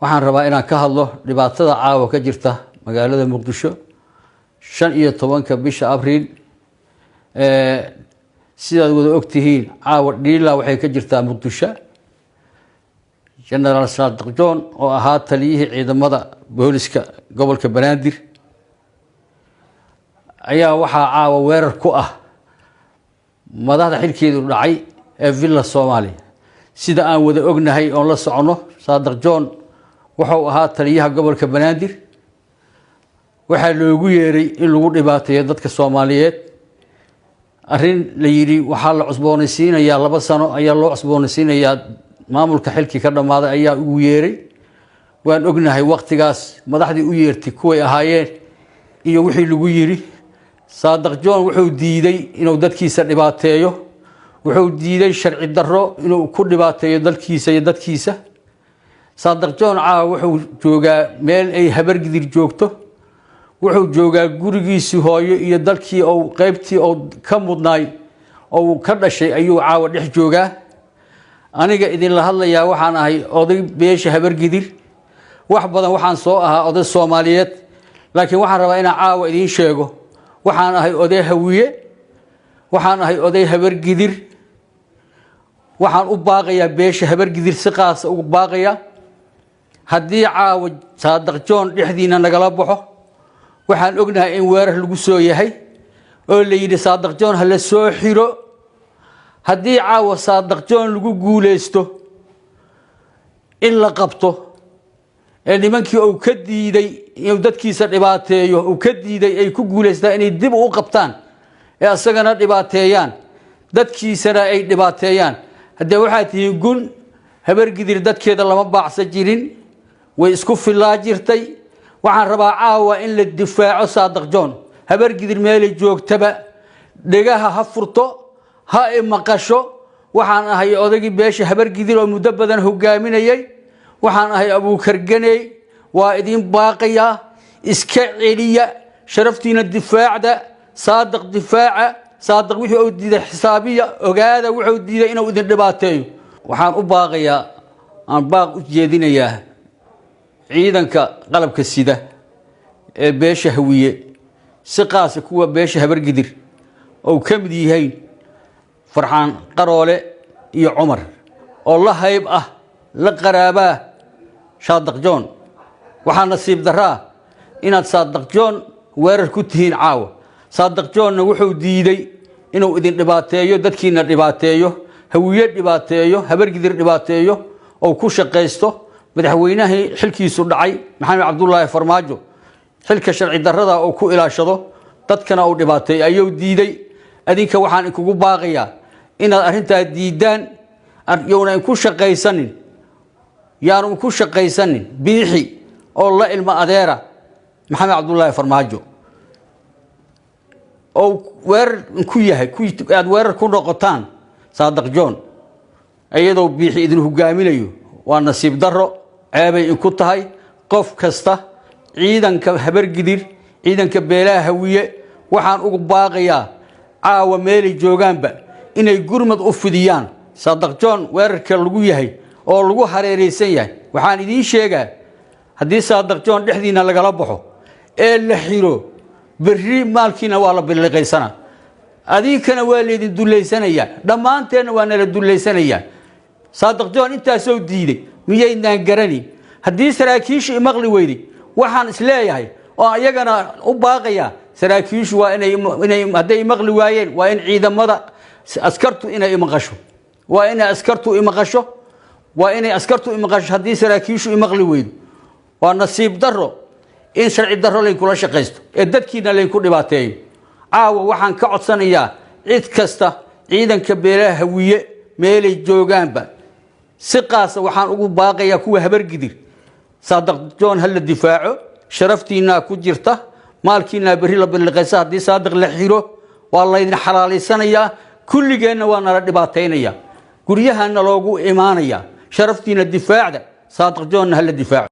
waxaan rabaa inaan ka hadlo dhibaatada caawa ka jirta magaalada Muqdisho 15 bisha Abriil sidaad wada ogtihiin caawa dhiila waxay ka jirtaa Muqdisho General Saadiq John oo ahaa taliyihii ciidamada booliska gobolka Banaadir ayaa waxa caawa weerar ku ah madaxda xilkeedu dhacay ee Villa Soomaaliya sida aan wada ognahay oo la socono Saadiq John wuxuu ahaa taliyaha gobolka Banaadir waxa loogu yeeray in lagu dhibaateeyo dadka Soomaaliyeed arin la yiri waxa la cusboonaysiinayaa 2 sano ayaa loo cusboonaysiinayaa maamulka xilkii ka dhamaaday ayaa ugu yeeray waan ognahay waqtigaas madaxdii u yeertay kuway ahaayeen iyo wixii lagu yiri Saadiq John wuxuu diiday inuu dadkiisa dhibaateeyo wuxuu diiday sharci darro inuu ku dhibaateeyo dalkiisa iyo dadkiisa Saadiq John wuxuu joogaa meel ay habar gidir joogto wuxuu joogaa gurigiisa hooyo iyo dalkii oo qaybtii oo ka mudnaay oo ka dhashay ayuu caawa dhex joogaa aniga idin la hadlayaa waxaan ahay oday beesha habar gidir wax badan waxaan soo ahaa oday Soomaaliyeed laakiin waxaan rabaa inaan caawa idin sheego waxaan ahay oday hawiye waxaan ahay oday habar gidir waxaan u baaqayaa beesha habar gidir si qaas ugu baaqaya haddii caawa Saadiq John dhexdiina nagala baxo waxaan ognahay in weerar lagu soo yahay oo la yiri Saadiq John hala soo xiro haddii caawa Saadiq John lagu guuleysto in la qabto ee nimankii uu ka diiday inuu dadkiisa dhibaateeyo uu ka diiday ay ku guuleystaan inay dib u qabtaan ee asagana dhibaateeyaan dadkiisana ay dhibaateeyaan haddii waxa tii gun habar gidir dadkeeda lama baacsan jirin way isku filaa jirtay waxaan rabaa caawa in la difaaco Saadiq John habar gidir meel joogtaba dhigaha ha furto ha maqasho waxaan ahay odagii beesha habar gidir oo muddo badan hogaaminayay waxaan ahay Abuukar Ganey waa idin baaqaya iska celiya sharaftiina difaacda Saadiq difaaca Saadiq wuxuu u diiday xisaabiya ogaada wuxuu diiday inuu idin dhibaateeyo waxaan u baaqayaa aan baaq u jeedinayaa ciidanka qalabka sida ee beesha hawiye si qaas kuwa beesha habar gidir oo kamid yahay Farxaan Qaroole iyo Umar oo la hayb ah la qaraaba Saadiq John waxaan nasiib daraa inaad Saadiq John weerar ku tihiin caawa Saadiq John wuxuu diiday inuu idin dhibaateeyo dadkiina dhibaateeyo hawiye dhibaateeyo habar gidir dhibaateeyo oo ku shaqeysto madaxweynaha xilkiisu dhacay Maxamed Cabdullaahi Farmaajo xilka sharci darrada oo ku ilaashado dadkana uu dhibaateeyo ayuu diiday adinka waxaan kugu baaqayaa inaad arinta diidaan yoona ku shaqeysanin yaanu ku shaqeysanin biixi oo la ilma adeera Maxamed Cabdullaahi Farmaajo oo weerar ku yahay aad weerar ku noqotaan Saadiq John ayadoo biixi idin hogaaminayo waa nasiib darro ceebay in ku tahay qof kasta ciidanka habar gidir ciidanka beelaha hawiye waxaan ugu baaqayaa caawa meel joogaanba inay gurmad u fidiyaan Saadiq John weerarka lagu yahay oo lagu hareereysan yahay waxaan idin sheegaa haddii Saadiq John dhexdiina lagala baxo ee la xiro berri maalkiina waa la biliqaysana adinkana waa leedin duuleysanaya dhamaanteena waa nala duuleysanaya Saadiq John intaas oo diiday miyaynaan garani haddii saraakiishu imaqli weyday waxaan isleeyahay oo ayagana u baaqaya saraakiishu waa inay haday imaqli waayeen waa in ciidamada askartu inay imaqasho waa in askartu imaqasho waa inay askartu imaqasho haddii saraakiishu imaqli weydo waa nasiib darro in sharci darro lay kula shaqeysto ee dadkiina lay ku dhibaateeyo caawa waxaan ka codsanayaa cid kasta ciidanka beelaha hawiye meelay joogaanba si qaas waxaan ugu baaqayaa kuwa habar gidir Saadiq John hal difaaco sharaftiina ku jirta maalkiina bari la biliqaysa haddii Saadiq la xiro waa la idin xalaalaysanaya kulligeena waa nala dhibaateynaya guriyahana loogu imaanaya sharaftiina difaacda Saadiq John hal difaaco